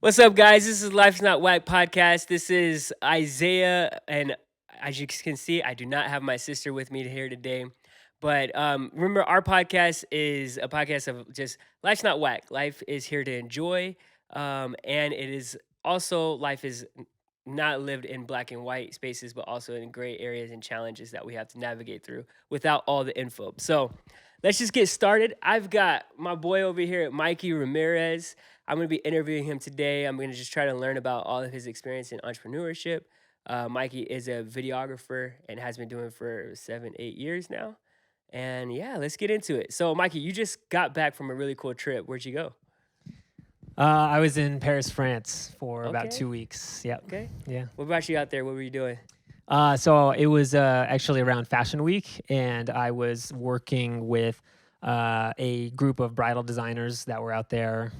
What's up, guys? This is Life's Not Whack podcast. This is Isaiah, and as you can see, I do not have my sister with me here today. But remember, our podcast is a podcast of just life's not whack. Life is here to enjoy, and it is also life is not lived in black and white spaces, but also in gray areas and challenges that we have to navigate through without all the info. So let's just get started. I've got my boy over here, Mikey Ramirez. I'm going to be interviewing him today. I'm going to just try to learn about all of his experience in entrepreneurship. Mikey is a videographer and has been doing it for 7, 8 years now. And yeah, let's get into it. So, Mikey, you just got back from a really cool trip. Where'd you go? I was in Paris, France for about Okay. 2 weeks. Yep. Okay. Yeah. What brought you out there? What were you doing? So it was actually around Fashion Week, and I was working with a group of bridal designers that were out there,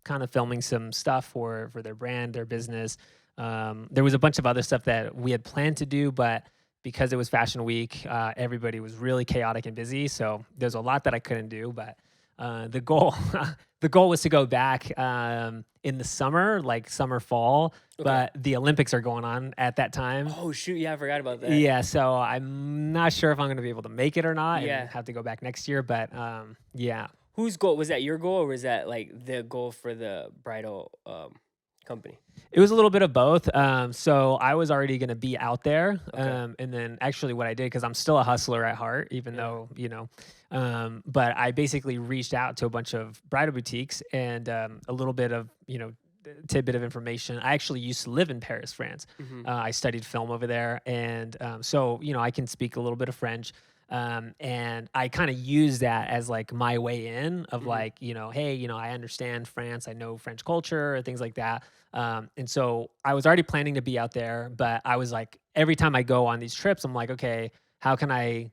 kind of filming some stuff for their brand, their business. There was a bunch of other stuff that we had planned to do, but because it was Fashion Week, everybody was really chaotic and busy. So there's a lot that I couldn't do, but the goal the goal was to go back in the summer, like summer fall, Okay. but the Olympics are going on at that time. Oh, shoot. Yeah, I forgot about that. Yeah, so I'm not sure if I'm going to be able to make it or not, Yeah. and have to go back next year. But yeah, Whose goal? Was that your goal or was that like the goal for the bridal company? it was a little bit of both. So I was already going to be out there, Okay. and then actually what I did, because I'm still a hustler at heart, even Yeah. though but I basically reached out to a bunch of bridal boutiques and a little bit of tidbit of information. I actually used to live in Paris, France. Hmm. I studied film over there, and so I can speak a little bit of French. And I kind of use that as like my way in of Hmm. like, hey, I understand France, I know French culture, and things like that. And so I was already planning to be out there, but I was like, every time I go on these trips, I'm like, okay, how can I,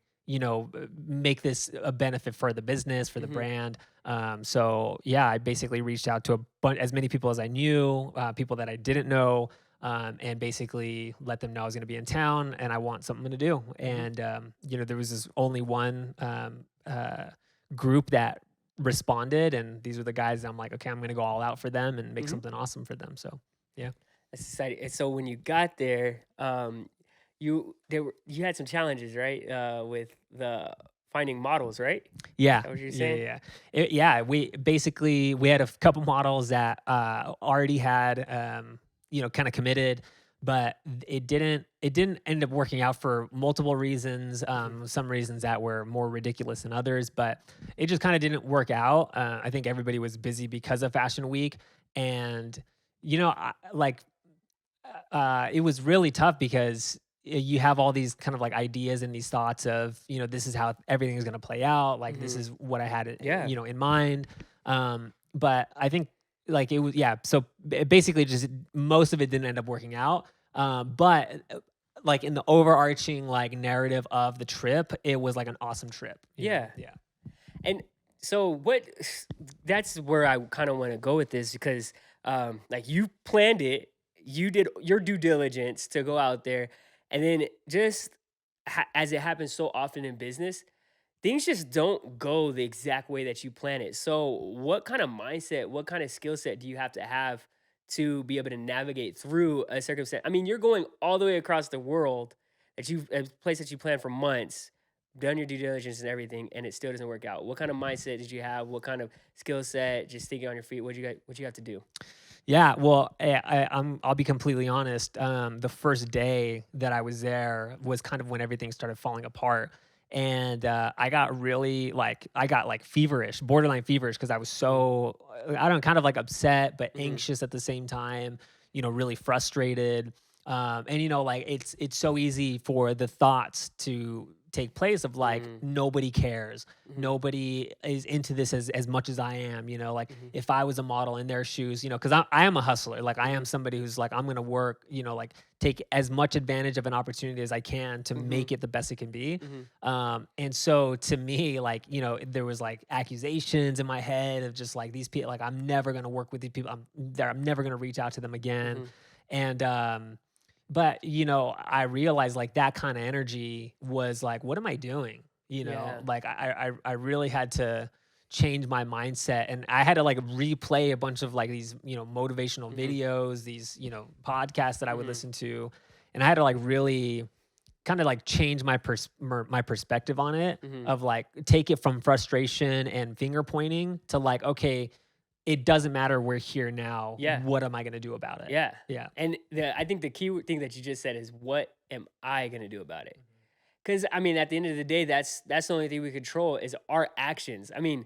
make this a benefit for the business, for the Hmm. brand? So yeah, I basically reached out to as many people as I knew, people that I didn't know, and basically let them know I was going to be in town and I want something to do. Hmm. And there was this only one group that responded, and these were the guys that I'm like, okay, I'm going to go all out for them and make Hmm. something awesome for them. So yeah. That's exciting. And so when you got there, you had some challenges, right? With the finding models, right? Is Yeah, that what you're yeah, saying? yeah. Yeah, we had a couple models that already had kind of committed, but it didn't end up working out for multiple reasons. Hmm. Some reasons that were more ridiculous than others, but it just kind of didn't work out. I think everybody was busy because of Fashion Week, and like it was really tough because you have all these kind of like ideas and these thoughts of this is how everything is going to play out, like this Hmm. is what I had Yeah. in mind. But I think like it was, yeah, so basically just most of it didn't end up working out. But like in the overarching like narrative of the trip, it was like an awesome trip. Yeah. Yeah. And so what? That's where I kind of want to go with this because, like, you planned it, you did your due diligence to go out there, and then just as it happens so often in business, things just don't go the exact way that you plan it. So, what kind of mindset, what kind of skill set do you have to be able to navigate through a circumstance? I mean, you're going all the way across the world a place that you planned for months, done your due diligence and everything, and it still doesn't work out. What kind of mindset did you have? What kind of skill set? Just thinking on your feet. What you have to do? Yeah, well, I'll be completely honest. The first day that I was there was kind of when everything started falling apart, and I got like feverish, borderline feverish, because I was Mm-hmm. so I don't kind of like upset but Mm-hmm. anxious at the same time. Really frustrated. And like it's so easy for the thoughts to take place of like Mm-hmm. nobody cares, Mm-hmm. nobody is into this as much as I am. Like Mm-hmm. if I was a model in their shoes, because I am a hustler. Like I Mm-hmm. am somebody who's like, I'm going to work, like take as much advantage of an opportunity as I can to Mm-hmm. make it the best it can be. Mm-hmm. And so to me, like, there was like accusations in my head of just like these people, like, I'm never going to work with these people. I'm never going to reach out to them again. Mm-hmm. And, but I realized like that kind of energy was like, what am I doing? Yeah. Like I really had to change my mindset. And I had to like replay a bunch of like these, motivational Mhm. videos, these, podcasts that I would Mhm. listen to. And I had to like really kind of like change my perspective on it, Mhm. of like take it from frustration and finger pointing to like, okay, it doesn't matter. We're here now. Yeah. What am I going to do about it? Yeah. Yeah. And I think the key thing that you just said is, what am I gonna do about it? Because I mean, at the end of the day, that's the only thing we control is our actions. I mean,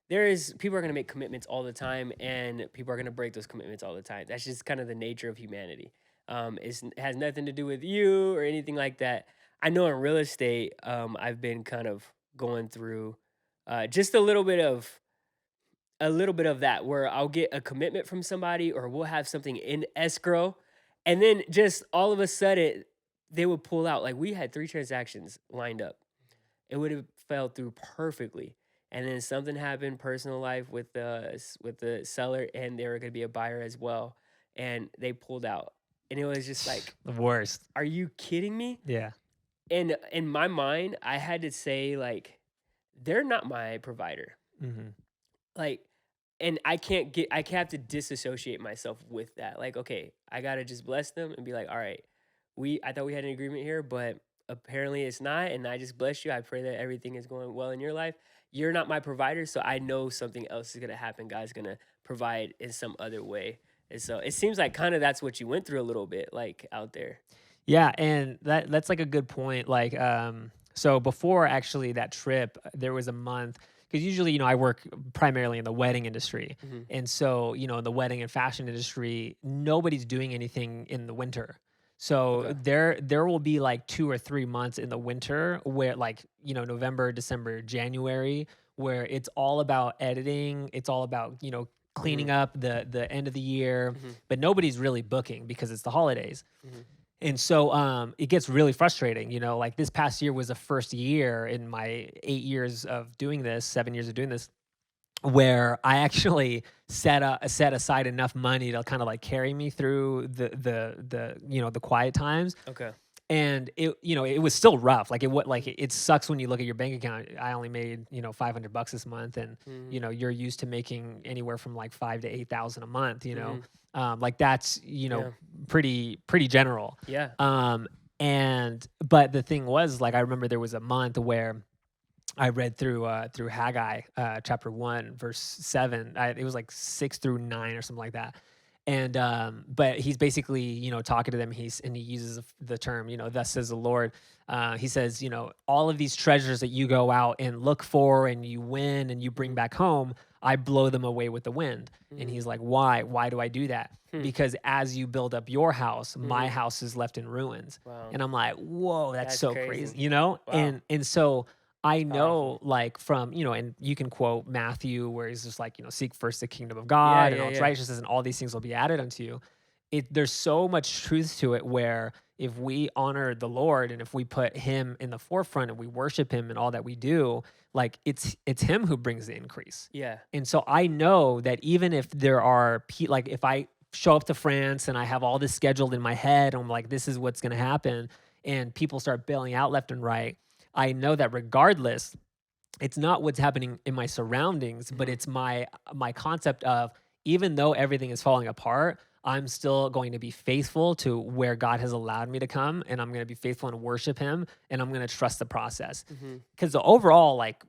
people are gonna make commitments all the time, and people are gonna break those commitments all the time. That's just kind of the nature of humanity. It has nothing to do with you or anything like that. I know in real estate, I've been kind of going through just a little bit of that, where I'll get a commitment from somebody, or we'll have something in escrow, and then just all of a sudden they would pull out. Like, we had 3 transactions lined up. It would have fell through perfectly. And then something happened, personal life with the seller, and they were going to be a buyer as well, and they pulled out. And it was just like, The worst. are you kidding me? Yeah. And in my mind, I had to say, like, they're not my provider. Hmm. Like, and I have to disassociate myself with that. Like, okay, I gotta just bless them and be like, all right, I thought we had an agreement here, but apparently it's not, and I just bless you. I pray that everything is going well in your life. You're not my provider, so I know something else is gonna happen. God's gonna provide in some other way. And so it seems like kind of that's what you went through a little bit, like, out there. Yeah, and that's like a good point. Like, so before actually that trip, there was a month, because usually, I work primarily in the wedding industry, Hmm. and so in the wedding and fashion industry, nobody's doing anything in the winter. So Okay. there will be like 2 or 3 months in the winter where like November, December, January, where it's all about editing. It's all about Hmm. cleaning up the end of the year, Hmm. but nobody's really booking because it's the holidays. Hmm. And so it gets really frustrating, like this past year was the first year in my 8 years of doing this, 7 years of doing this, where I actually set aside enough money to kind of like carry me through the quiet times. Okay. And it was still rough. Like it sucks when you look at your bank account. I only made $500 this month, and Hmm. you're used to making anywhere from like 5 to 8 thousand a month. Hmm. Like that's Yeah. pretty general. Yeah. Um, and but the thing was, like, I remember there was a month where I read through Haggai, chapter 1 verse 7. It was like 6 through 9 or something like that. And but he's basically talking to them. He uses the term, thus says the Lord. He says, all of these treasures that you go out and look for and you win and you bring Hmm. back home, I blow them away with the wind. And Hmm. he's like, why? Why do I do that? Hmm. Because as you build up your house, my Hmm. house is left in ruins. Wow. And I'm like, whoa, that's That's so crazy. crazy, Wow. and so I Powerful. know, like, from, and you can quote Matthew where he's just like, seek first the kingdom of Yeah, God and yeah, all its yeah. righteousness, and all these things will be added unto you. There's so much truth to it, where if we honor the Lord and if we put him in the forefront and we worship him in all that we do, like it's him who brings the increase. Yeah. And so I know that even if there are like if I show up to France and I have all this scheduled in my head, I'm like, this is what's going to happen, and people start bailing out left and right, I know that regardless, it's not what's happening in my surroundings, but Mhm. it's my concept of, even though everything is falling apart, I'm still going to be faithful to where God has allowed me to come, and I'm going to be faithful and worship him, and I'm going to trust the process. Mhm. Because the overall like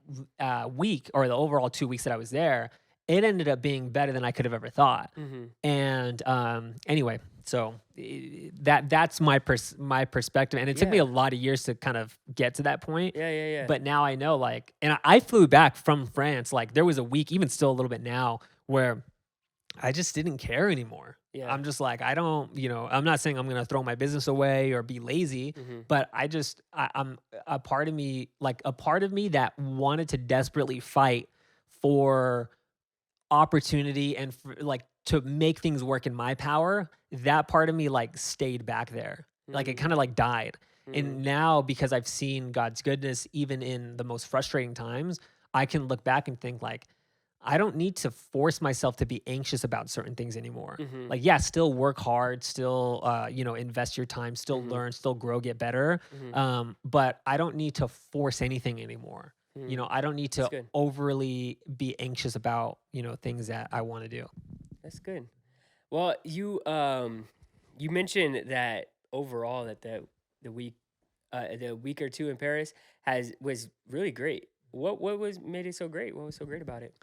week, or the overall 2 weeks that I was there, it ended up being better than I could have ever thought. Mhm. And anyway, so that's my perspective, and it took me a Yeah. lot of years to kind of get to that point. Yeah, yeah, yeah. But now I know, like, and I flew back from France. Like, there was a week, even still a little bit now, where I just didn't care anymore. Yeah. I'm just like, I don't, I'm not saying I'm gonna throw my business away or be lazy, Mhm. but I'm a part of me, like a part of me that wanted to desperately fight for opportunity and for, like, to make things work in my power. That part of me like stayed back there. Like, it Mhm. kind of like died. Mhm. And now, because I've seen God's goodness even in the most frustrating times, I can look back and think like, I don't need to force myself to be anxious about certain things anymore. Mhm. Like, yeah, still work hard, still invest your time, still Mhm. learn, still grow, get better. Mhm. But I don't need to force anything anymore. You know, I don't need That's to good. overly be anxious about, things that I want to do. That's good. Well, you mentioned that overall that the week the week or two in Paris has was really great. What was made it so great? What was so great about it?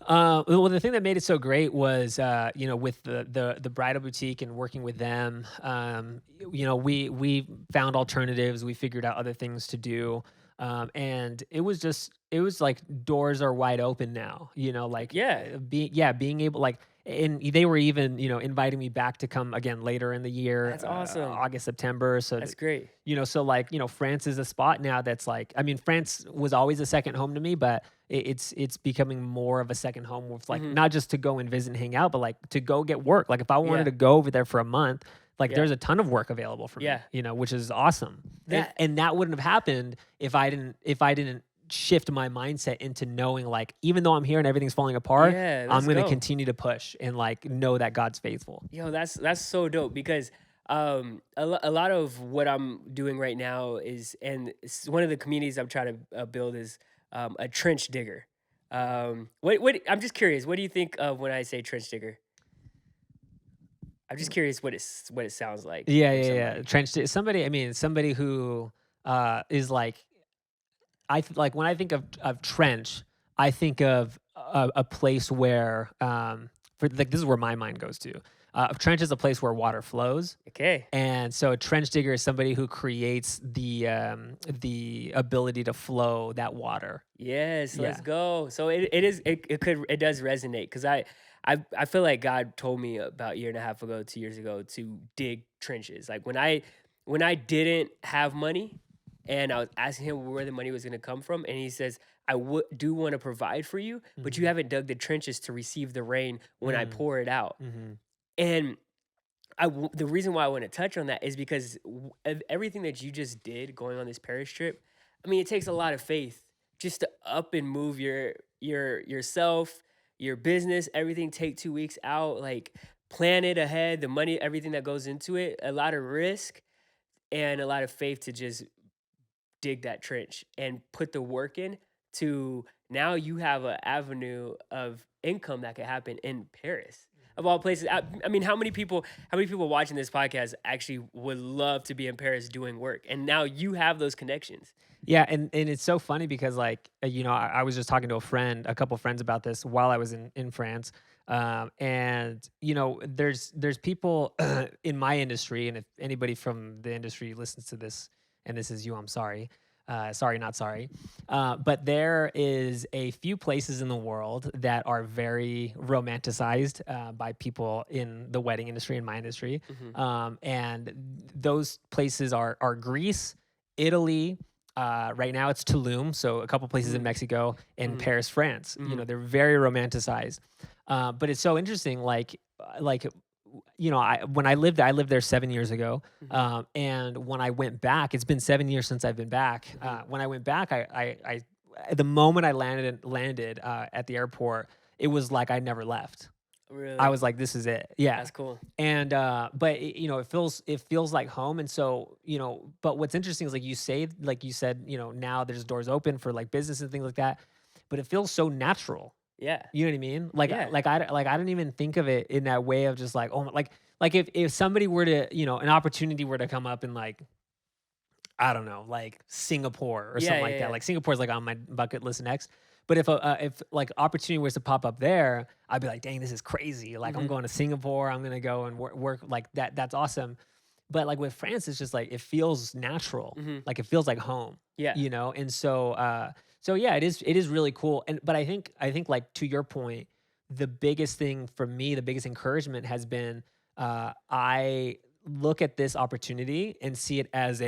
Well, the thing that made it so great was, with the bridal boutique and working with them. We found alternatives. We figured out other things to do, and it was like doors are wide open now. Like Yeah, being able, like, and they were even inviting me back to come again later in the year, that's awesome. August, September. So That's great. so like, France is a spot now that's like, I mean, France was always a second home to me, but it's becoming more of a second home with, like, Hmm. not just to go and visit and hang out, but like to go get work. Like if I wanted Yeah, to go over there for a month, like yeah, there's a ton of work available for me, yeah. which is awesome. And That and that wouldn't have happened if I didn't shift my mindset into knowing, like, even though I'm here and everything's falling apart, yeah. I'm Let's going to go. continue to push and like know that God's faithful. Yo, that's so dope because a lot of what I'm doing right now is, and it's one of the communities I'm trying to build is a trench digger. What I'm just curious, what do you think of when I say trench digger? I'm just curious what it sounds like Yeah, from yeah, yeah. somebody. Somebody, I mean, somebody who is like, like when I think of trench, I think of a place where, for like, this is where my mind goes to. A trench is a place where water flows, Okay. and so a trench digger is somebody who creates the ability to flow that water. Yes, let's Yeah. go. So it does resonate because I feel like God told me about a year and a half ago, 2 years ago, to dig trenches. Like when I didn't have money, and I was asking him where the money was going to come from, and he says, do want to provide for you, but you Hmm. haven't dug the trenches to receive the rain when I Mm, pour it out. hmm. And the reason why I want to touch on that is because of everything that you just did going on this Paris trip. I mean, it takes a lot of faith just to up and move yourself, your business, everything. Take 2 weeks out, like plan it ahead, the money, everything that goes into it, a lot of risk and a lot of faith to just dig that trench and put the work in to now you have an avenue of income that could happen in Paris of all places. I mean, how many people watching this podcast actually would love to be in Paris doing work? And now you have those connections. Yeah, and it's so funny because, like, I was just talking to a couple friends about this while I was in France, and there's people in my industry, and if anybody from the industry listens to this, and this is you, I'm sorry, sorry, not sorry, but there is a few places in the world that are very romanticized by people in the wedding industry, in my industry, Hmm. and those places are Greece, Italy. Right now it's Tulum, so a couple places in Mm, Mexico, and hmm, Paris, France. hmm. They're very romanticized, but it's so interesting. I lived there 7 years ago, Hmm. and when I went back, it's been 7 years since I've been back. Hmm. When I went back, the moment I landed at the airport, it was like I never left. I Really, was like, "This is it." Yeah. that's cool. And, but it feels like home. And so, but what's interesting is, like you said, now there's doors open for like business and things like that, but it feels so natural. Yeah, You know what I mean? Like, yeah, I don't even think of it in that way of just like, oh, like if somebody were to, an opportunity were to come up in, like, I don't know, like Singapore or yeah, something like that. yeah, Like Singapore's like on my bucket list next. But if like opportunity was to pop up there, I'd be like, dang, this is crazy. yeah. Like I'm Hmm. going to Singapore. I'm gonna go and work like that. That's awesome. But like with France, it's just like it feels natural. Hmm. Like it feels like home. Yeah. And so yeah, it is really cool. And but I think like to your point, the biggest thing for me, the biggest encouragement has been, I look at this opportunity and see it as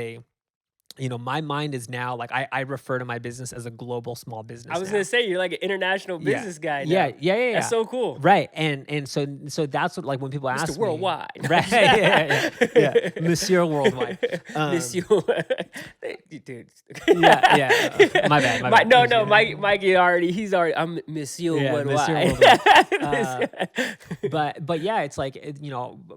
my mind is now like, I refer to my business as a global small I business was gonna now. say you're like an international Yeah. business guy Yeah, now. yeah, yeah, That's yeah. so cool, Right, and so that's what, like, when people Mr. ask me. Worldwide. No, I'm Right, just- yeah, yeah, yeah, Monsieur Worldwide. Monsieur, Um, dude. yeah, yeah, my bad, my bad. No, Mikey already. He's already. I'm Monsieur Yeah, Monsieur Worldwide. Worldwide. Uh, but yeah, it's like,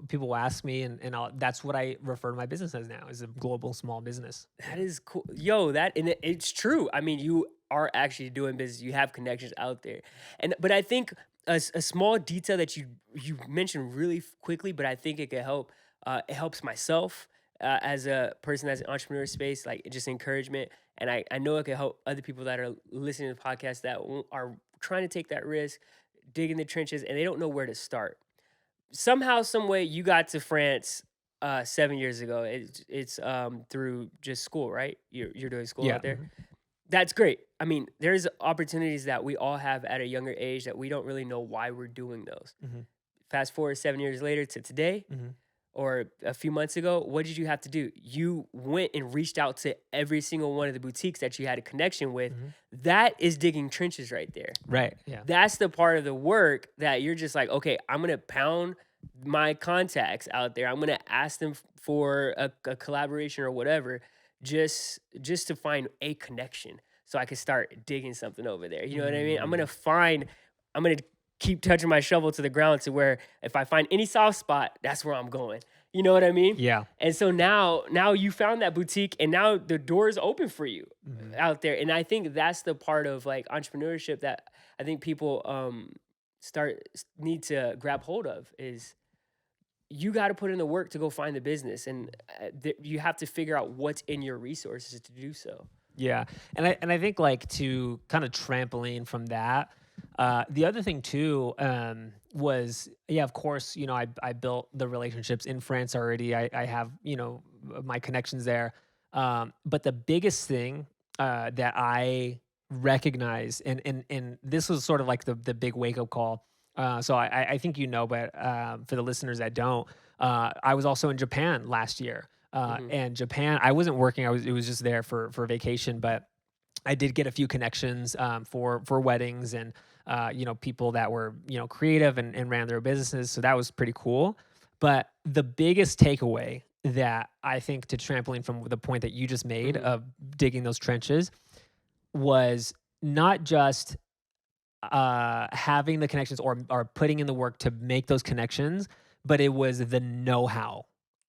people will ask me, and that's what I refer to my business as now, is a global small business. That is cool. Yo, that and it's true. I mean, you are actually doing business. You have connections out there, but I think a small detail that you mentioned really quickly, but I think it could help. It helps myself as a person that's in entrepreneur space, like just encouragement, and I know it could help other people that are listening to the podcast that are trying to take that risk, dig in the trenches, and they don't know where to start. Somehow, some way, you got to France 7 years ago. It's through just school, right? You're doing school Yeah. out there. That's great. I mean, there's opportunities that we all have at a younger age that we don't really know why we're doing those. Hmm. Fast forward 7 years later to today, Hmm. or a few months ago, what did you have to do? You went and reached out to every single one of the boutiques that you had a connection with. Hmm. That is digging trenches right there. Right. Yeah. That's the part of the work that you're just like, okay, I'm gonna pound my contacts out there. I'm gonna ask them for a collaboration or whatever, just to find a connection, so I can start digging something over there. You know what I mean? I'm gonna keep touching my shovel to the ground to where if I find any soft spot, that's where I'm going. You know what I mean? Yeah. And so now you found that boutique, and now the door is open for you out there. And I think that's the part of like entrepreneurship that I think people need to grab hold of is you got to put in the work to go find the business, and you have to figure out what's in your resources to do so. Yeah. And I think like to kind of trampoline from that, the other thing too, was, yeah, of course, I built the relationships in France already. I have, my connections there. But the biggest thing, that I recognize, and this was sort of like the big wake up call. So I think, but, for the listeners that don't, I was also in Japan last year. And Japan, I wasn't working. It was just there for vacation, but I did get a few connections, for weddings and, people that were, creative and ran their businesses. So that was pretty cool. But the biggest takeaway that I think, to trampoline from the point that you just made of digging those trenches, was not just having the connections or putting in the work to make those connections, but it was the know-how.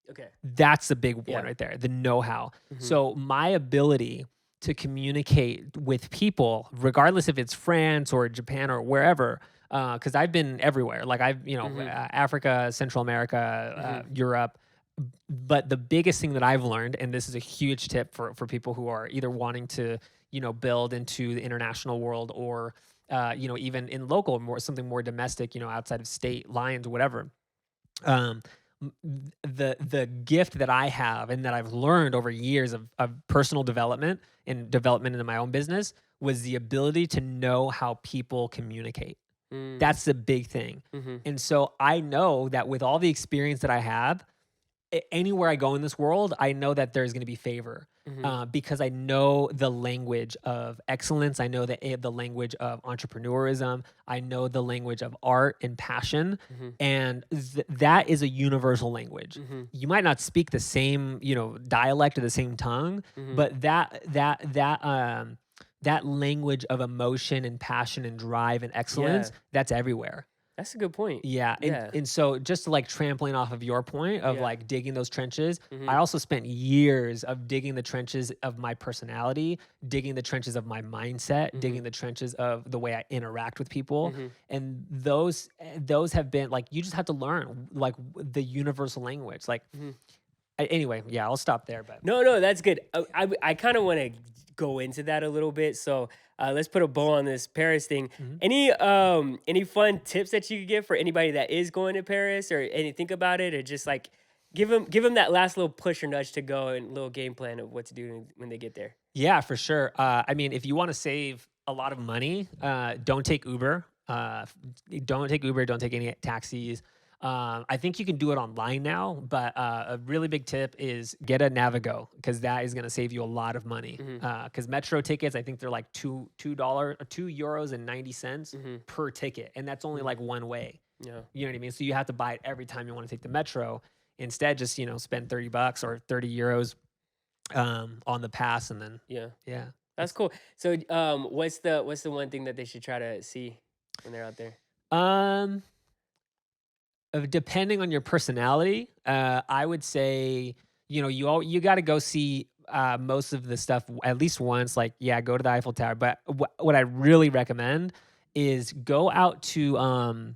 Okay. That's the big Yeah. one right there, the know-how. So my ability to communicate with people, regardless if it's France or Japan or wherever, because I've been everywhere. Like Africa, Central America, Europe. But the biggest thing that I've learned, and this is a huge tip for people who are either wanting to, build into the international world or, even in local, something more domestic, outside of state lines, whatever. The gift that I have and that I've learned over years of personal development and development in my own business was the ability to know how people communicate. That's the big thing. And so I know that with all the experience that I have, anywhere I go in this world, I know that there's going to be favor, because I know the language of excellence. I know the language of entrepreneurism. I know the language of art and passion, and that is a universal language. You might not speak the same, dialect or the same tongue, but that language of emotion and passion and drive and excellence, that's everywhere. That's a good point. Yeah. And so just to like trampoline off of your point of like digging those trenches, I also spent years of digging the trenches of my personality, digging the trenches of my mindset, digging the trenches of the way I interact with people. And those have been like, you just have to learn like the universal language. Like, anyway, yeah, I'll stop there. But No, that's good. I kind of want to go into that a little bit. So let's put a bow on this Paris thing. Any fun tips that you could give for anybody that is going to Paris, or any think about it, or just like give them that last little push or nudge to go, and little game plan of what to do when they get there. Yeah, for sure. I mean, if you want to save a lot of money, don't take Uber. Don't take Uber. Don't take any taxis. I think you can do it online now, but a really big tip is get a Navigo, because that is going to save you a lot of money. Because metro tickets, I think they're like €2.90 per ticket, and that's only like one way. Yeah, you know what I mean. So you have to buy it every time you want to take the metro. Instead, just spend $30 or €30 on the pass, and then yeah, that's cool. So what's the one thing that they should try to see when they're out there? Depending on your personality, I would say, you got to go see most of the stuff at least once. Like, yeah, go to the Eiffel Tower. But what I really recommend is go out to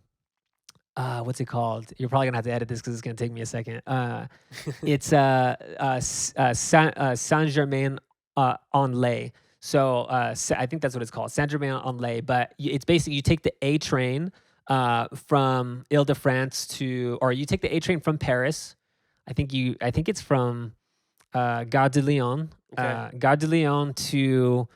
what's it called? You're probably gonna have to edit this because it's gonna take me a second. It's Saint Germain en Laye. So I think that's what it's called, Saint Germain en Laye. But it's basically you take the A train from Ile-de-France or you take the A train from Paris. I think it's from Gare de Lyon, Okay. Gare de Lyon to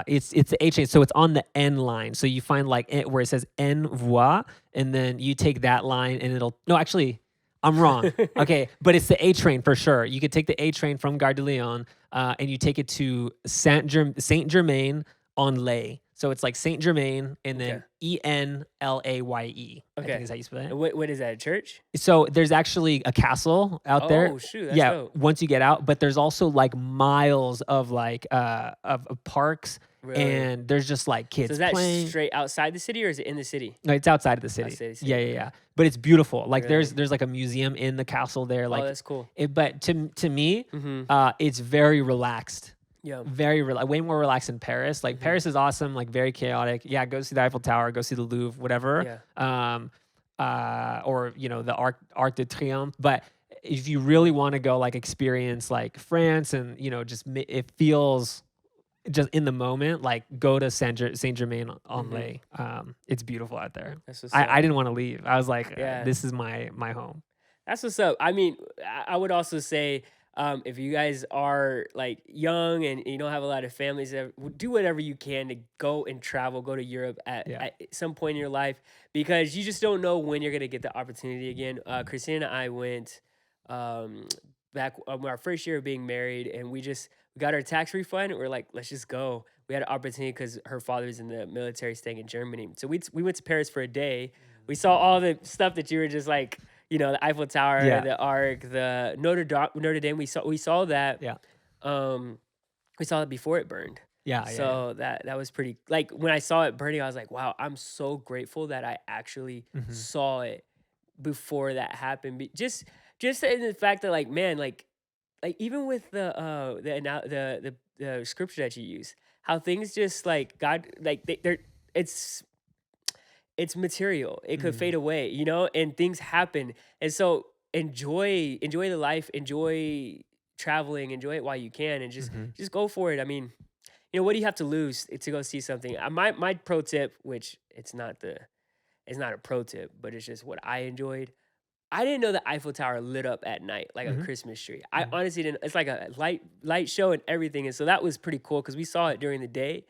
it's the H train, so it's on the N line. So you find like where it says N voie, and then you take that line, and it'll no, actually, I'm wrong. Okay, but it's the A train for sure. You could take the A train from Gare de Lyon, and you take it to Saint Germain en Laye. So it's like Saint Germain and then Okay. Enlaye. I think Okay. is how you spell it. And what is that? A church? So there's actually a castle out there. Oh shoot, that's Yeah, dope. once you get out, but there's also like miles of like of parks, Really? and there's just like So kids is that playing. straight outside the city or is it in the city? No, it's outside of the city. Outside the city, Yeah, yeah, okay. yeah. But it's beautiful. Like Really? there's like a museum in the castle there. Oh, Like that's cool. but to me, Mm-hmm. it's very relaxed. Yeah. Way more relaxed than Paris. Like Paris is awesome, like very chaotic. Yeah, go see the Eiffel Tower, go see the Louvre, whatever. Yeah. Or the Arc de Triomphe. But if you really want to go like experience like France and just it feels just in the moment, like go to Saint Germain en Laye. It's beautiful out there. That's what's up. I didn't want to leave. I was like, Yeah. this is my home. That's what's up. I mean, I would also say, if you guys are like young and you don't have a lot of families, do whatever you can to go and travel, go to Europe Yeah. at some point in your life, because you just don't know when you're gonna get the opportunity again. Christina and I went back our first year of being married, and we got our tax refund. And we're like, let's just go. We had an opportunity because her father's in the military, staying in Germany. So we went to Paris for a day. We saw all the stuff that you were just like, the Eiffel Tower, Yeah. the Arc, the Notre Dame. We saw that. Yeah. We saw it before it burned. Yeah. So that was pretty. Like when I saw it burning, I was like, wow, I'm so grateful that I actually saw it before that happened. Just in the fact that like, man, like even with the scripture that you use, how things just like God, like they're it's material. It could fade away, and things happen. And so enjoy the life, enjoy traveling, enjoy it while you can, and just go for it. I mean, what do you have to lose to go see something? My pro tip, which it's not a pro tip, but it's just what I enjoyed. I didn't know the Eiffel Tower lit up at night like a Christmas tree. I honestly didn't. It's like a light show and everything, and so that was pretty cool because we saw it during the day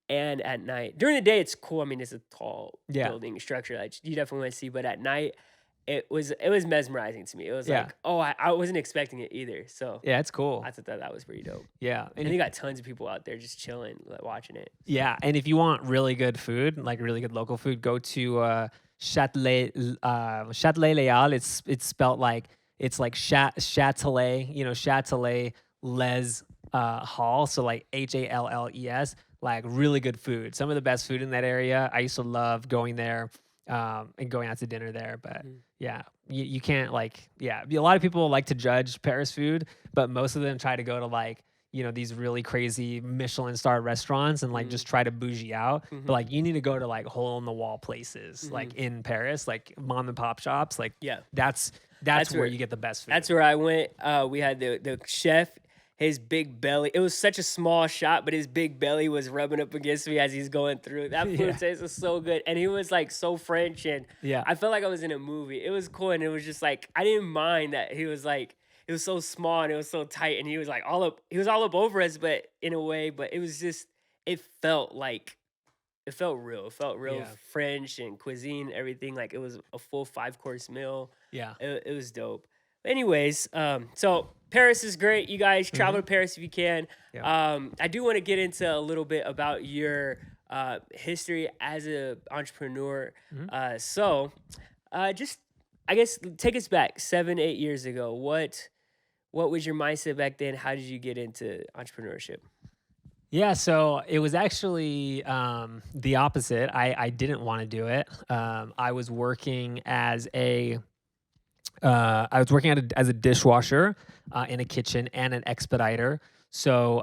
and at night. During the day, it's cool. I mean, it's a tall building structure that you definitely want to see, but at night, it was mesmerizing to me. It was like, oh, I wasn't expecting it either. So Yeah, it's cool. I thought that was pretty dope. Yeah. And you got tons of people out there just chilling, like watching it. Yeah, and if you want really good food, like really good local food, go to Châtelet-Léal. It's spelled like Châtelet, Châtelet Les Hall, so like Halles, like really good food. Some of the best food in that area. I used to love going there and going out to dinner there, but yeah, you can't a lot of people like to judge Paris food, but most of them try to go to like these really crazy Michelin star restaurants and like just try to bougie out. But like you need to go to like hole in the wall places like in Paris, like mom and pop shops. Like that's where you get the best food. That's where I went. We had the chef, his big belly. It was such a small shot, but his big belly was rubbing up against me as he's going through. That food tasted so good. And he was like so French, and I felt like I was in a movie. It was cool, and it was just like I didn't mind that he was like, it was so small and it was so tight, and he was like all up over us, but in a way, but it was just, it felt real. It felt real French and cuisine, everything. Like it was a full 5-course meal. Yeah. It was dope. Anyways, so Paris is great. You guys travel to Paris if you can. Yeah. I do want to get into a little bit about your history as an entrepreneur. So just, I guess, take us back 7-8 years ago. What was your mindset back then? How did you get into entrepreneurship? Yeah, so it was actually the opposite. I didn't want to do it. I was working as a dishwasher in a kitchen and an expediter. So,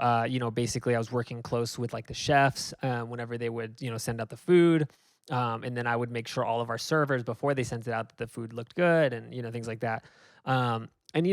basically, I was working close with like the chefs whenever they would, send out the food. And then I would make sure all of our servers before they sent it out that the food looked good and, things like that. And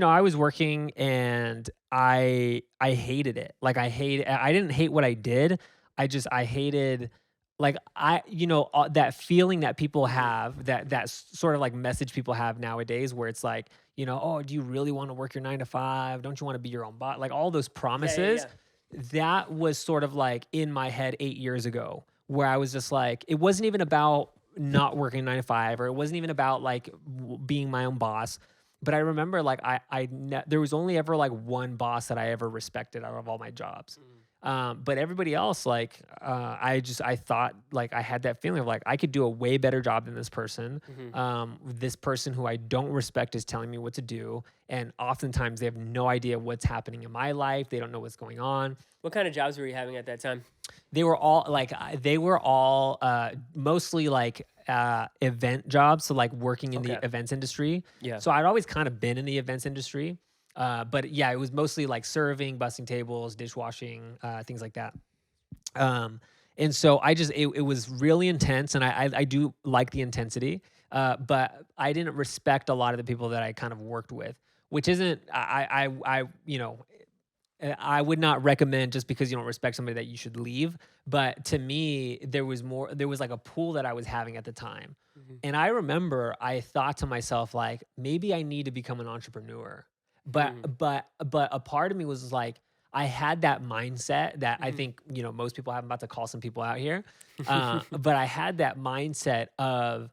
I was working and I hated it. Like I didn't hate what I did. I hated like that feeling that people Mhm. have that sort of like message people have nowadays where it's like, oh, do you really want to work your 9 to 5? Don't you want to be your own boss? Like all those Yeah, yeah, promises, yeah. that was sort of like in my head 8 years ago, where I was just like, it wasn't even about not working 9 to 5, or it wasn't even about like being my own boss. But I remember like there was only ever like one boss that I ever respected out of all my jobs. Mm. But everybody else, like, I thought like I had that feeling of like I could do a way better job than this person. Mhm. This person who I don't respect is telling me what to do, and oftentimes they have no idea what's happening in my life. They don't know what's going on. What kind of jobs were you having at that time? They were all mostly like event jobs, so like working in the Okay. events industry. Yeah. So I'd always kind of been in the events industry, but yeah, it was mostly like serving, busting tables, dishwashing, things like that. Um, and so it was really intense, and I do like the intensity, but I didn't respect a lot of the people that I kind of worked with, which isn't I would not recommend just because you don't respect somebody that you should leave. But to me, there was like a pool that I was having at the time. Mhm. And I remember I thought to myself, like, maybe I need to become an entrepreneur. But Mhm. but a part of me was like, I had that mindset that I Mhm. think, most people have. I'm about to call some people out here. But I had that mindset of,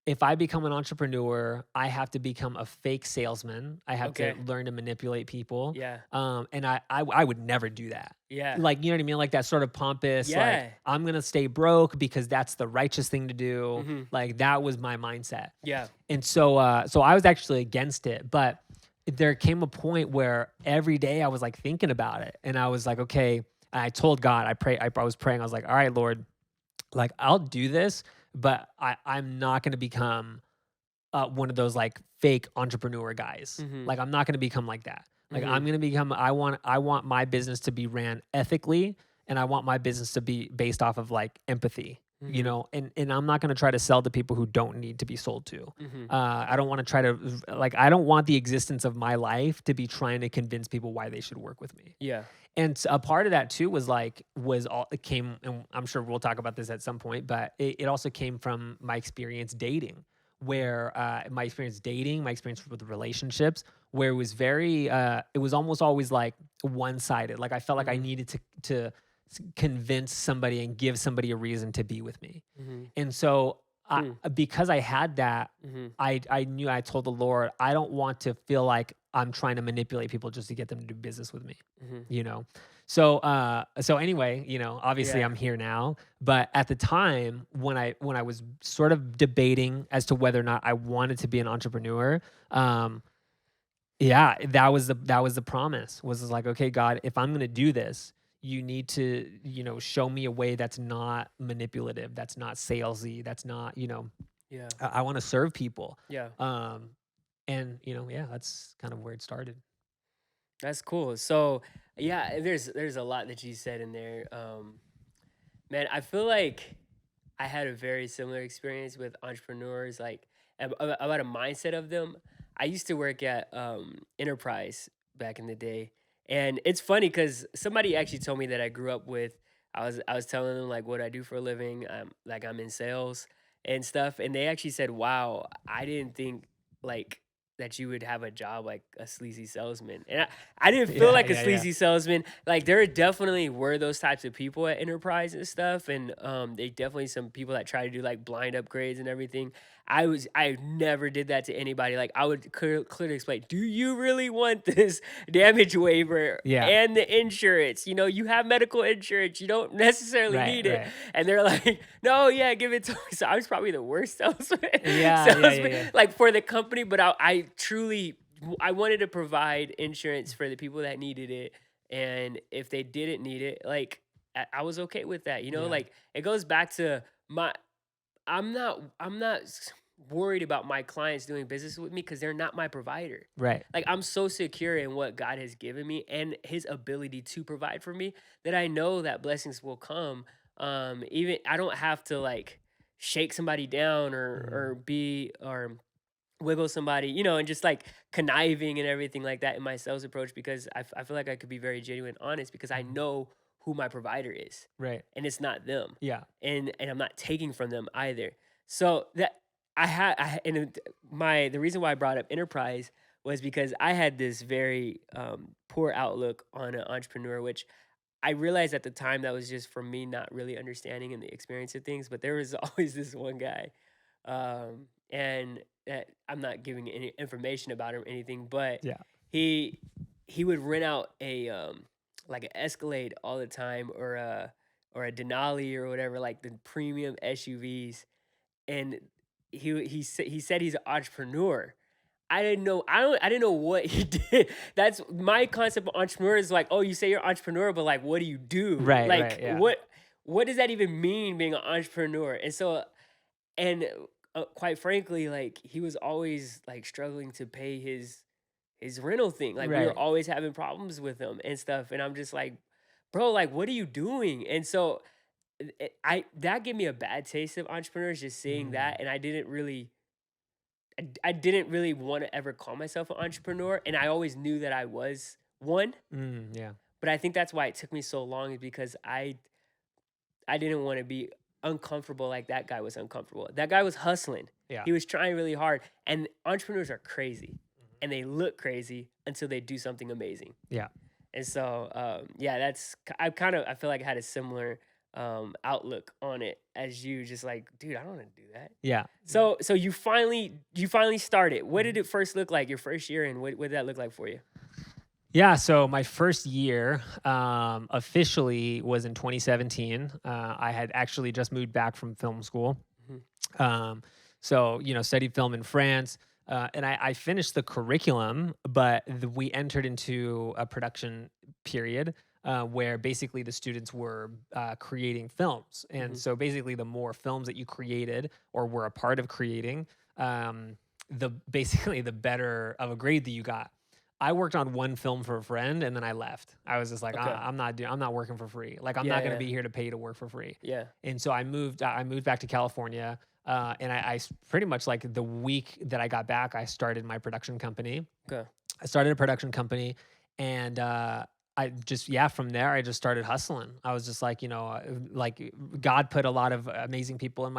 if I become an entrepreneur, I have to become a fake salesman. I have to Okay. learn to manipulate people. Yeah. And I would never do that. Yeah. Like, you know what I mean? Like that sort of pompous, like, Yeah. I'm gonna stay broke because that's the righteous thing to do. Mhm. Like that was my mindset. Yeah. And so I was actually against it. But there came a point where every day I was like thinking about it. And I was like, okay, I told God, I was praying, I was like, all right, Lord, like I'll do this, but I'm not gonna become one of those like fake entrepreneur guys. Mhm. Like I'm not going to become like that. Like I'm Mhm. going to become. I want my business to be ran ethically, and I want my business to be based off of like empathy. Mhm. And I'm not going to try to sell to people who don't need to be sold to. Mhm. I don't want to try to like. I don't want the existence of my life to be trying to convince people why they should work with me. Yeah. And a part of that too was all it came, and I'm sure we'll talk about this at some point, but it also came from my experience dating, where my experience with relationships, where it was almost always like one sided. Like I felt like I Mhm. needed to convince somebody and give somebody a reason to be with me. Mhm. And so Hmm. because I had that, Mhm. I knew, I told the Lord, I don't want to feel like I'm trying to manipulate people just to get them to do business with me, Mhm. you know? So anyway, obviously Yeah. I'm here now, but at the time when I was sort of debating as to whether or not I wanted to be an entrepreneur, um, yeah, that was the promise. Was like, okay, God, if I'm gonna do this, you need to, show me a way that's not manipulative, that's not salesy, that's not, Yeah. I want to serve people. Yeah. Um, and yeah, that's kind of where it started. That's cool. So, yeah, there's a lot that you said in there. Man, I feel like I had a very similar experience with entrepreneurs, like about a mindset of them. I used to work at Enterprise back in the day, and it's funny because somebody actually told me that I grew up with. I was telling them like what I do for a living. Like I'm in sales and stuff, and they actually said, "Wow, I didn't think like." That you would have a job like a sleazy salesman. And I didn't feel Yeah, like a yeah, yeah. sleazy salesman. Like there definitely were those types of people at Enterprise and stuff, and they definitely some people that try to do like blind upgrades and everything. I never did that to anybody. Like I would clearly explain, do you really want this damage waiver Yeah. and the insurance? You have medical insurance. You don't necessarily Right, need it. right. And they're like, no, yeah, give it to me. So I was probably the worst salesman, Yeah, yeah, yeah, salesman yeah. like for the company, but I truly I wanted to provide insurance for the people that needed it, and if they didn't need it, like I was okay with that. Yeah. Like it goes back to my I'm not worried about my clients doing business with me because they're not my provider. Right. Like, I'm so secure in what God has given me and his ability to provide for me that I know that blessings will come. Even I don't have to like shake somebody down Mhm. or wiggle somebody, and just like conniving and everything like that in my sales approach because I feel like I could be very genuine, honest because I Mhm. know who my provider is, Right. and it's not them, Yeah. and I'm not taking from them either. So that I had, and the reason why I brought up enterprise was because I had this very poor outlook on an entrepreneur, which I realized at the time that was just from me not really understanding and the experience of things. But there was always this one guy, and I'm not giving any information about him or anything, but Yeah. he he would rent out a like an Escalade all the time or a Denali or whatever, like the premium SUVs, and he said he's an entrepreneur. I didn't know what he did. That's my concept of entrepreneur is like, oh, you say you're an entrepreneur, but like what do you do? Right. Right. Like Yeah. what does that even mean being an entrepreneur? And so and quite frankly, like he was always like struggling to pay his rental thing. Like we were Right. always having problems with him and stuff. And I'm just like, bro, like what are you doing? And so I that gave me a bad taste of entrepreneurs just seeing Mm. that, and I didn't really want to ever call myself an entrepreneur, and I always knew that I was one. Mm. Yeah. But I think that's why it took me so long is because I didn't want to be uncomfortable like that guy was uncomfortable. That guy was hustling. Yeah. He was trying really hard, and entrepreneurs are crazy, and they look crazy until they do something amazing. Yeah. And so, yeah, I feel like I had a similar outlook on it as you, just like, dude, I don't want to do that. Yeah. So you finally started. What did Mhm. it first look like your first year, and what did that look like for you? Yeah, so my first year officially was in 2017. I had actually just moved back from film school. Mhm. Um, so, studied film in France. And I finished the curriculum, but we entered into a production period where basically the students were creating films. And Mhm. so basically, the more films that you created or were a part of creating, the basically the better of a grade that you got. I worked on one film for a friend and then I left. I was just like, Okay. I'm not working for free. Like I'm Yeah. not going to Yeah. be here to pay to work for free. Yeah. And so I moved back to California. And pretty much like the week that I got back, I started my production company. Okay. I started a production company, and I just from there I just started hustling. I was just like, like God put a lot of amazing people in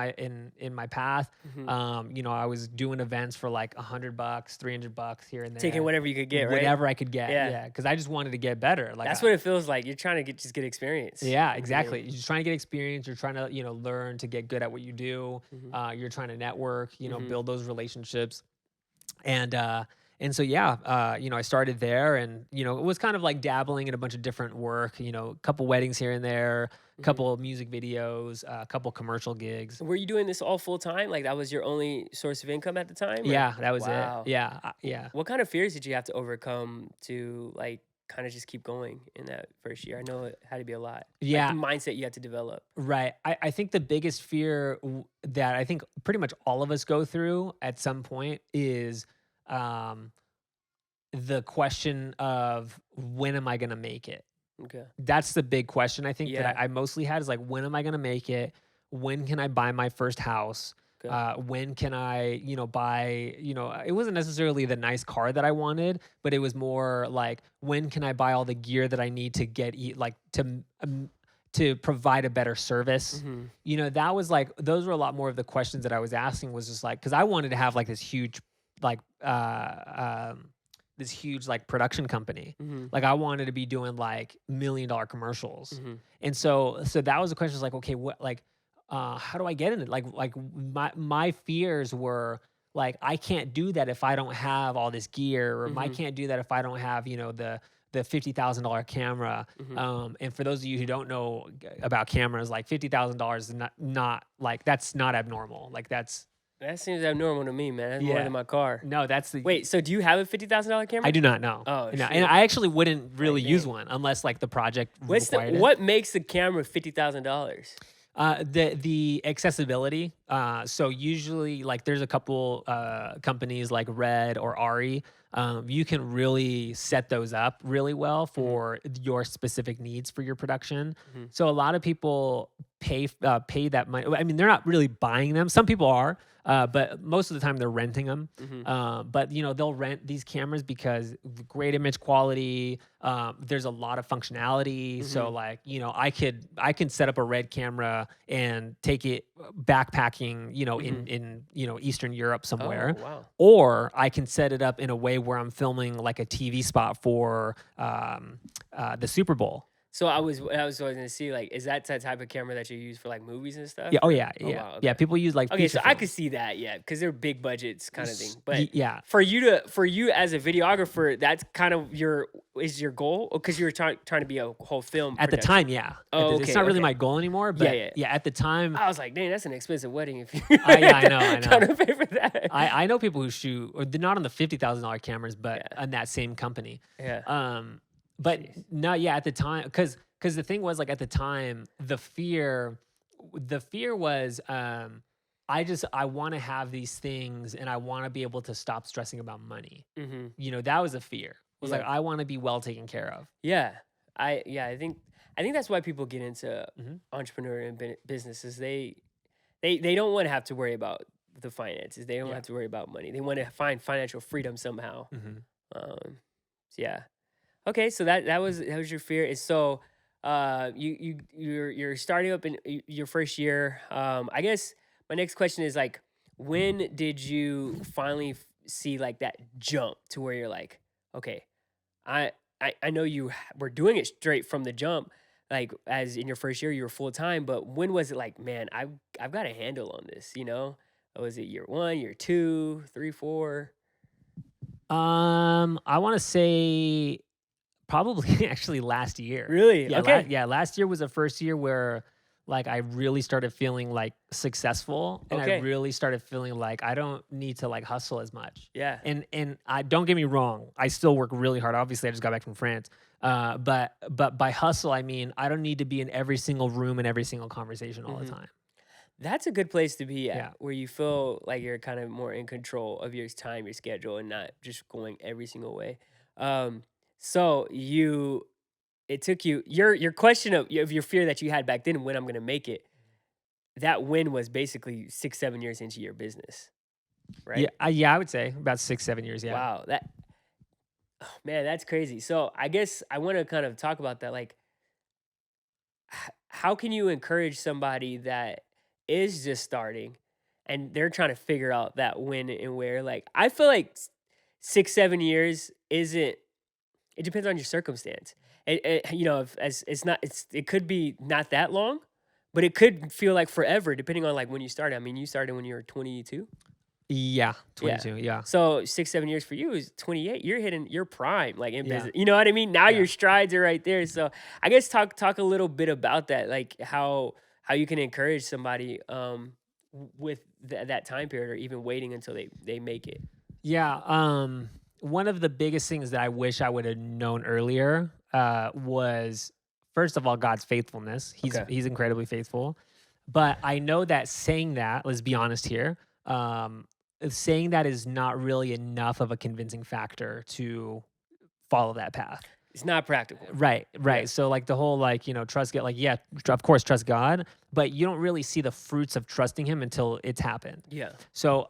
my path. Mhm. I was doing events for like $100, $300 here and Taking there, whatever you could get, right? whatever I could get. Yeah. Yeah, because I just wanted to get better. Like That's what it feels like. You're trying to just get experience yeah, in the beginning. exactly. You're just trying to get experience. You're trying to, learn to get good at what you do. Mhm. You're trying to network, Mhm. build those relationships. And so I started there, and it was kind of like dabbling in a bunch of different work. A couple weddings here and there, a Mhm. couple of music videos, a couple commercial gigs. Were you doing this all full time? Like that was your only source of income at the time, or Yeah, that was it. wow. Yeah, yeah. What kind of fears did you have to overcome to like kind of just keep going in that first year? I know it had to be a lot. Like the Yeah, mindset you had to develop. right. I think the biggest fear that I think pretty much all of us go through at some point is um, the question of when am I going to make it? Okay. That's the big question I think that Yeah. I mostly had is like, when am I going to make it? When can I buy my first house? Okay. When can I, buy, it wasn't necessarily the nice car that I wanted, but it was more like, when can I buy all the gear that I need to like to provide a better service? Mm-hmm. That was like, those were a lot more of the questions that I was asking was just like, cause I wanted to have like like, this huge like production company. Mm-hmm. Like I wanted to be doing like $1 million commercials. Mm-hmm. And so that was the question, is like, okay, what like how do I get in it? Like my fears were like, I can't do that if I don't have all this gear, or I Mm-hmm. can't do that if I don't have, the $50,000 camera. Mm-hmm. And for those of you who don't know about cameras, like $50,000 is not like, that's not abnormal. Like that's That seems abnormal to me, man. That's more yeah. than my car. No, that's the Wait, so do you have a $50,000 camera? I do not know. Oh, No, shit. and I actually wouldn't really use dang. one unless like the project What's required it. what makes the camera $50,000? The accessibility. So usually, like, there's a couple companies like Red or Ari. You can really set those up really well Mhm, for your specific needs for your production. mhm, So a lot of people pay that money. I mean, they're not really buying them. Some people are, but most of the time they're renting them. mhm, But they'll rent these cameras because great image quality. There's a lot of functionality. So mhm. like, I can set up a Red camera and take it backpacking, Mhm. in Eastern Europe somewhere, Oh, wow. or I can set it up in a way where I'm filming like a TV spot for the Super Bowl. So I was going to see, like, is that the type of camera that you use for, like, movies and Yeah. stuff, Oh or yeah. oh, Yeah. wow, Yeah. okay. People use like Okay, feature so I could films. see that, yeah, because 'cause they're big budgets kinda thing, but Yeah. for you as a videographer, that's kind of your goal? Because you were trying to be a whole film At the production. time, yeah. Oh, It's okay, not really okay. my goal anymore, Yeah, but yeah. yeah, at the time, I was like, "Dang, that's an expensive wedding if you yeah, I know, I trying know. to pay for that." I know people who shoot, or they're not on the $50,000 cameras, but Yeah, on that same company. yeah. Um, but Jeez. no, yeah, at the time, because the thing was, like, at the time, the fear was, I want to have these things, and I want to be able to stop stressing about money. Mhm. That was a fear. It was like, Yeah. I want to be well taken care of. Yeah. I think that's why people get into Hmm. entrepreneur and businesses. They don't want to have to worry about the finances. They don't Yeah. have to worry about money. They want to find financial freedom somehow. Hmm. So yeah. Okay, so that was your fear. Is so you're starting up in your first year. I guess my next question is, like, when did you finally see, like, that jump to where you're like, okay, I I know you were doing it straight from the jump, like, as in your first year you were full time, but when was it like, man, I've got a handle on this, you know? Was it year 1, year 2, 3, 4? I want to say probably actually last year. Really? Yeah, Okay. last year was the first year where, like, I really started feeling, like, successful, and I Okay. really started feeling like I don't need to, like, hustle as much. Yeah. And I don't get me wrong, I still work really hard. Obviously, I just got back from France. But by hustle, I mean I don't need to be in every single room and every single conversation all the Mhm. time. That's a good place to be at, Yeah. where you feel like you're kind of more in control of your time, your schedule, and not just going every single way. Um, so it took you your question of your fear that you had back then, when I'm gonna make it. That win was basically 6, 7 years into your business, Yeah, right? yeah, I would say about 6, 7 years, yeah. Wow, man, that's crazy. So I guess I want to kind of talk about that. Like, how can you encourage somebody that is just starting and they're trying to figure out that when and where? Like, I feel like 6, 7 years isn't. It depends on your circumstance. If, as it's not, it could be not that long, but it could feel like forever, depending on, like, when you started. I mean, you started when you were 22. Yeah, Yeah. 22, yeah. So 6, 7 years for you is 28. You're hitting your prime, like, in Yeah, business. You know what I mean? Now yeah. your strides are right there. So I guess talk a little bit about that, like how you can encourage somebody with that time period, or even waiting until they make it. Yeah, one of the biggest things that I wish I would have known earlier, was, first of all, God's faithfulness. He's Okay. he's incredibly faithful. But I know that saying that, let's be honest here, saying that is not really enough of a convincing factor to follow that path. It's not practical. Right, Yeah. right. So, like, the whole, like, trust God, like, yeah, of course trust God, but you don't really see the fruits of trusting him until it's happened. Yeah. So,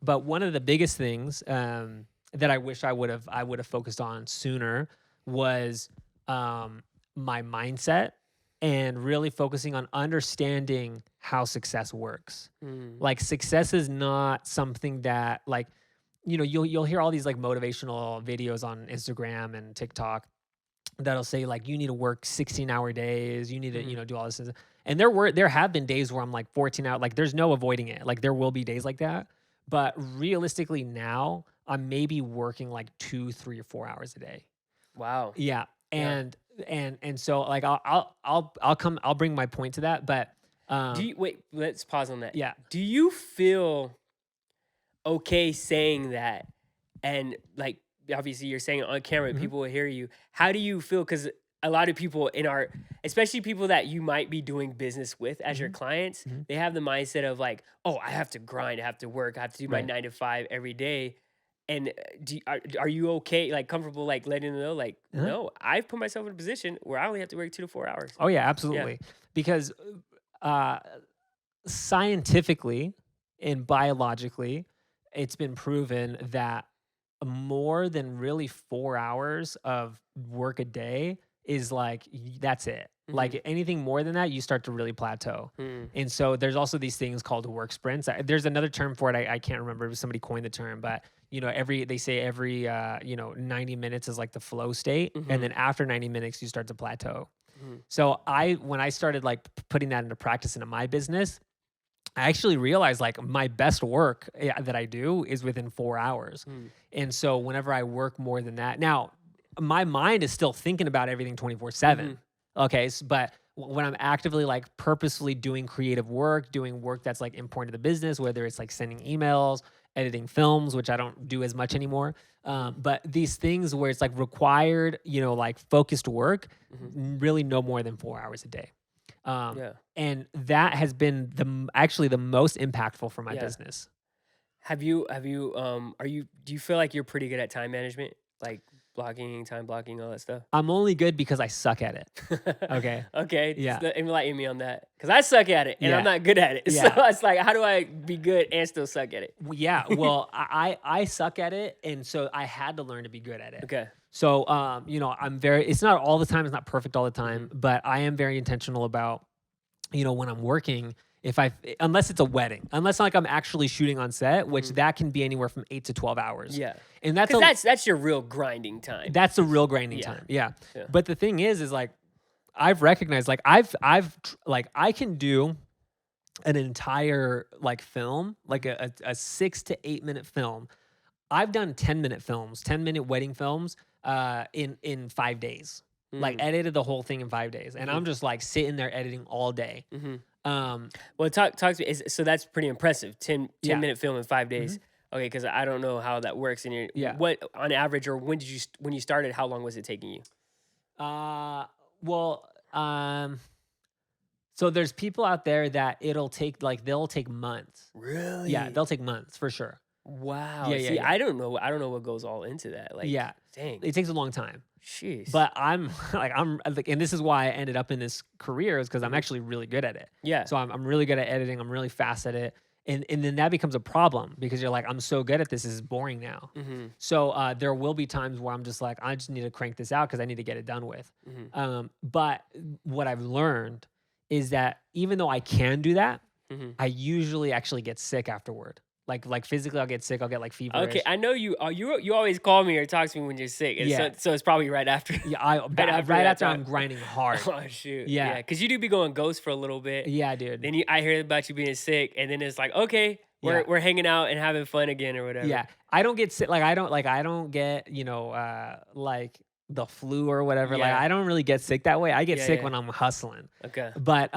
but one of the biggest things, that I wish I would have focused on sooner was, my mindset, and really focusing on understanding how success works. Mm. Like, success is not something that, like, you'll hear all these, like, motivational videos on Instagram and TikTok that'll say, like, you need to work 16-hour days, you need to, Mhm. do all this. And there have been days where I'm like 14 out, like, there's no avoiding it. Like, there will be days like that. But realistically now, I'm maybe working like 2, 3, or 4 hours a day. Wow. Yeah. Yeah. And so, like, I'll bring my point to that. But Do you wait? Let's pause on that. yeah. Do you feel okay saying that? And, like, obviously you're saying it on camera, Mhm. people will hear you. How do you feel? Because a lot of people in our, especially people that you might be doing business with as your Mhm. clients, Mhm. they have the mindset of like, oh, I have to grind, I have to work, I have to do my Right. 9 to 5 every day. And are you okay, like comfortable, like letting them know, like, Uh-huh. no, I've put myself in a position where I only have to work 2 to 4 hours. Oh yeah, Yeah. absolutely. Because uh, scientifically and biologically, it's been proven that more than really 4 hours of work a day is like that's it. Hmm. Like anything more than that, you start to really plateau. Mm. And so there's also these things called work sprints. There's another term for it. I can't remember. Somebody coined the term, but they say every 90 minutes is like the flow state, and Hmm. then after 90 minutes you start to plateau. Hmm. So when I started like putting that into practice into my business, I actually realized like my best work that I do is within 4 hours. Mm. And so whenever I work more than that, now my mind is still thinking about everything 24/7. Hmm. Okay. But when I'm actively like purposefully doing creative work, doing work that's like important to the business, whether it's like sending emails, editing films, which I don't do as much anymore. Hmm. But these things where it's like required, like focused work, Hmm. really no more than 4 hours a day. Um, Yeah. and that has been actually the most impactful for my Yeah. business. Are you, do you feel like you're pretty good at time management? Like blocking, time blocking, all that stuff? I'm only good because I suck at it. Okay. Okay, Yeah. enlighten me on that, because I suck at it and I'm Yeah. not good at it. So Yeah. it's like, how do I be good and still suck at it? Yeah. Well, I suck at it, and so I had to learn to be good at it. Okay. So, I'm very. It's not all the time. It's not perfect all the Hmm. time, but I am very intentional about when I'm working, if unless it's a wedding, unless like I'm actually shooting on set, which Hmm. that can be anywhere from 8 to 12 hours. Yeah, And that's because that's your real grinding time. that's a real grinding Yeah. time. Yeah. Yeah. But the thing is like I've recognized like like I can do an entire like film, like a 6 to 8 minute film. I've done 10-minute films, 10-minute wedding films in 5 days. Like Mm. edited the whole thing in 5 days. And Hmm. I'm just like sitting there editing all day. Hmm. Um, Well, talk to me. So that's pretty impressive. 10 yeah. minute film in 5 days. Mhm. Okay, because I don't know how that works. And Yeah. what on average, or when you started, how long was it taking you? Uh, well, so there's people out there that they'll take months. Yeah, Really? they'll take months for sure. Wow. Yeah, yeah, See, yeah. I don't know. I don't know what goes all into that. Like, Yeah. dang. It takes a long time. Jeez. But I'm like, and this is why I ended up in this career is because I'm Mhm. actually really good at it. Yeah. So I'm really good at editing. I'm really fast at it. And then that becomes a problem because you're like, I'm so good at this. This is boring now. Hmm. So there will be times where I'm just like, I just need to crank this out because I need to get it done with. Hmm. But what I've learned is that even though I can do that, Hmm. I usually actually get sick afterward. Like physically, I'll get sick. I'll get like Okay, feverish. I know you. You always call me or talk to me when you're sick, and Yeah, so it's probably right after. yeah. Right Right that after I'm time. grinding hard. Oh shoot. Yeah, Yeah, because you do be going ghost for a little bit. yeah, dude. Then I hear about you being sick, and then it's like, okay, Yeah, we're hanging out and having fun again or whatever. yeah. I don't get sick. Like I don't get like the flu or whatever. Like Yeah. I don't really get sick that way. I get Yeah. sick Yeah. when I'm hustling. Okay. But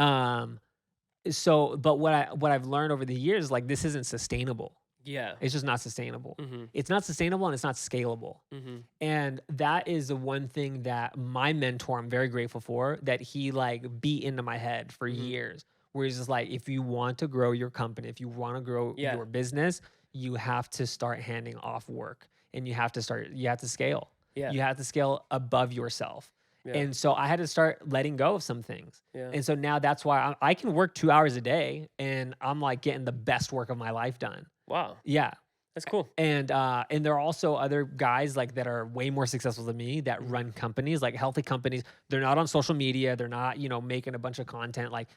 but what I've learned over the years, like this isn't sustainable. Yeah. It's just not sustainable. Mhm. It's not sustainable and it's not scalable. Mhm. And that is the one thing that my mentor, I'm very grateful for, that he like beat into my head for Mhm. years. Where he's just like, if you want to grow your company, if you want to grow Yeah. your business, you have to start handing off work and you have to scale. Yeah. You have to scale above yourself. Yeah. And so I had to start letting go of some things. Yeah. And so now that's why I can work 2 hours a day and I'm like getting the best work of my life done. Wow. Yeah. That's cool. And there are also other guys like that are way more successful than me that run companies, like healthy companies. They're not on social media. They're not, making a bunch of content. Like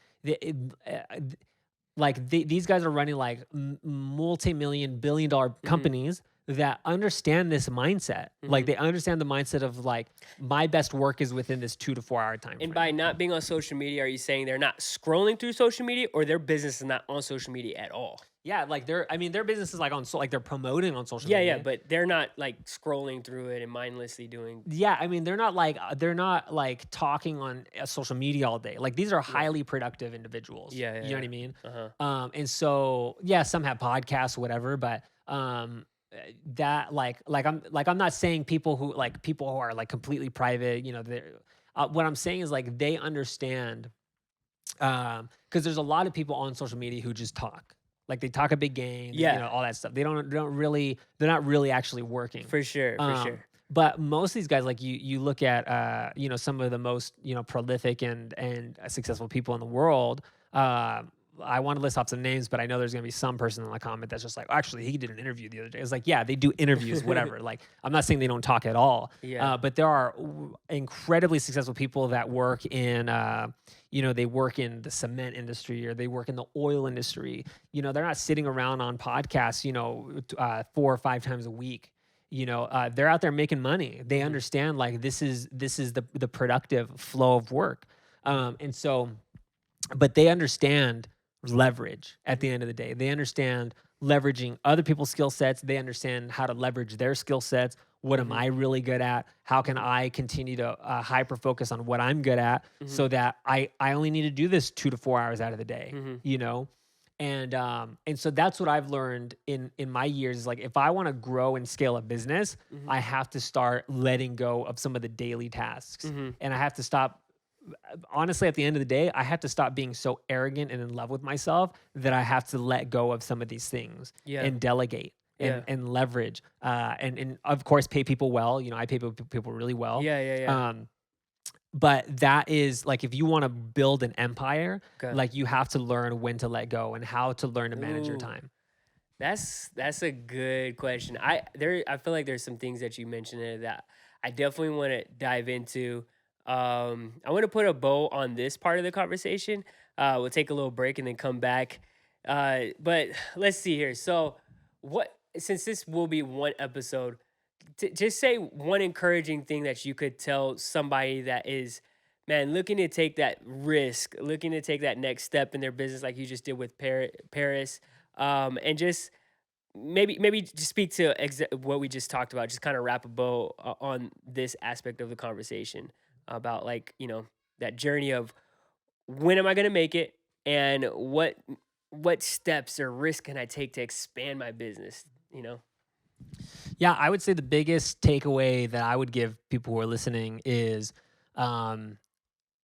these guys are running like multi-million billion-dollar companies that understand this mindset. Like they understand the mindset of like my best work is within this 2 to 4 hour time And frame. by not being on social media, are you saying they're not scrolling through social media, or their business is not on social media at all? Yeah, like their business is like like they're promoting on social Yeah, media. yeah, but they're not like scrolling through it and mindlessly doing. Yeah, I mean they're not like talking on social media all day. Like these are highly productive individuals. Yeah, yeah, You know what I yeah. mean? Uh-huh. And so yeah, some have podcasts, whatever, but that I'm not saying people who are like completely private, What I'm saying is like they understand, because there's a lot of people on social media who just talk. Like they talk a big game, Yeah, all that stuff. They don't really, they're not really actually working. for sure, for Um, sure. but most of these guys, like you look at, some of the most, prolific and successful people in the world. Uh, I want to list off some names, but I know there's gonna be some person in the comment that's just like, actually, he did an interview the other day. It's like, yeah, they do interviews, whatever. Like, I'm not saying they don't talk at all, Yeah. but there are incredibly successful people that work in, they work in the cement industry or they work in the oil industry. They're not sitting around on podcasts, 4 or 5 times a week. They're out there making money. They Mhm. understand like this is the productive flow of work. And so, but they understand leverage at the Mhm. end of the day. They understand leveraging other people's skill sets. They understand how to leverage their skill sets. What am Mhm. I really good at? How can Mhm. I continue to hyper focus on what I'm good at Mhm. so that I only need to do this 2 to 4 hours out of the day, Mhm. And so that's what I've learned in my years is like if I want to grow and scale a business, Mhm. I have to start letting go of some of the daily tasks. Mhm. And I have to stop, honestly, at the end of the day, I have to stop being so arrogant and in love with myself that I have to let go of some of these things Yeah. and delegate and Yeah. and leverage, and of course pay people well. I pay people really well. Yeah. Yeah. Yeah. Um, but that is like if you want to build an empire, Okay. like you have to learn when to let go and how to learn to manage your Ooh. time. That's a good question. I feel like there's some things that you mentioned there that I definitely want to dive into. I want to put a bow on this part of the conversation. We'll take a little break and then come back. But let's see here. So, what since this will be one episode, just say one encouraging thing that you could tell somebody that is, man, looking to take that risk, looking to take that next step in their business, like you just did with Paris, and just maybe just speak to what we just talked about. Just kind of wrap a bow on this aspect of the conversation about like that journey of when am I going to make it, and what steps or risk can I take to expand my business. Yeah, I would say the biggest takeaway that I would give people who are listening is, um,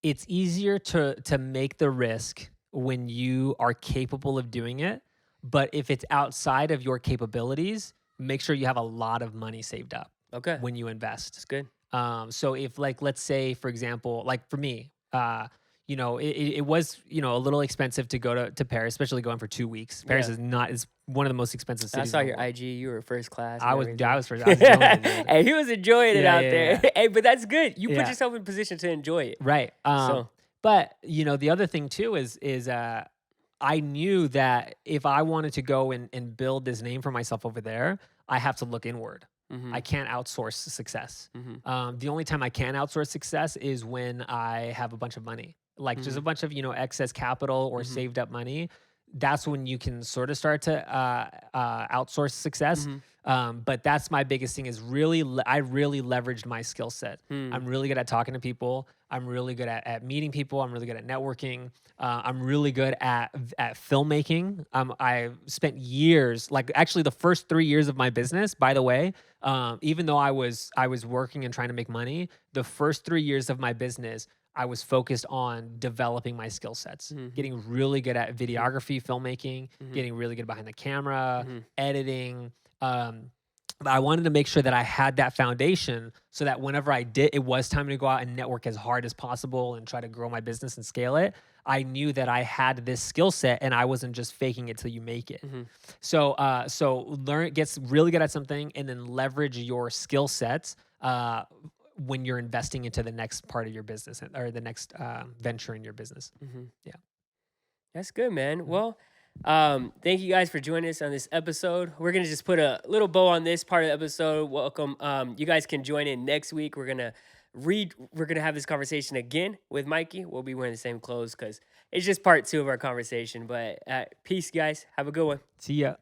it's easier to make the risk when you are capable of doing it. But if it's outside of your capabilities, make sure you have a lot of money saved up Okay, when you invest. that's good. So if like let's say for example, like for me, it was a little expensive to go to Paris, especially going for 2 weeks. Paris Yeah. is one of the most expensive I cities saw in the your world. IG. You were first class and I was I everything. was first, I was enjoying it, dude. Hey, he was enjoying it Yeah, out yeah, there. yeah, Hey, but that's good. You put yeah. yourself in position to enjoy it. Right. So, But the other thing too is I knew that if I wanted to go and build this name for myself over there, I have to look inward. mm-hmm, I can't outsource success. mm-hmm, The only time I can outsource success is when I have a bunch of money, like just mm-hmm, a bunch of excess capital or mm-hmm, saved up money. That's when you can sort of start to outsource success. mm-hmm, But that's my biggest thing is I really leveraged my skill set. hmm, I'm really good at talking to people. I'm really good at meeting people. I'm really good at networking. I'm really good at filmmaking. I spent years, like actually the first 3 years of my business, by the way, even though I was working and trying to make money, the first 3 years of my business, I was focused on developing my skill sets, mm-hmm, getting really good at mm-hmm, videography, filmmaking, mm-hmm, getting really good behind the camera, mm-hmm, editing. Um, but I wanted to make sure that I had that foundation so that whenever it was time to go out and network as hard as possible and try to grow my business and scale it, I knew that I had this skill set and I wasn't just faking it till you make it. mm-hmm. So gets really good at something and then leverage your skill sets when you're investing into the next part of your business or the next venture in your business. Mm-hmm. Yeah. That's good, man. Mhm. Well, thank you guys for joining us on this episode. We're gonna just put a little bow on this part of the episode. Welcome. You guys can join in next week. We're gonna have this conversation again with Mikey. We'll be wearing the same clothes because it's just part 2 of our conversation. But peace, guys. Have a good one. See ya.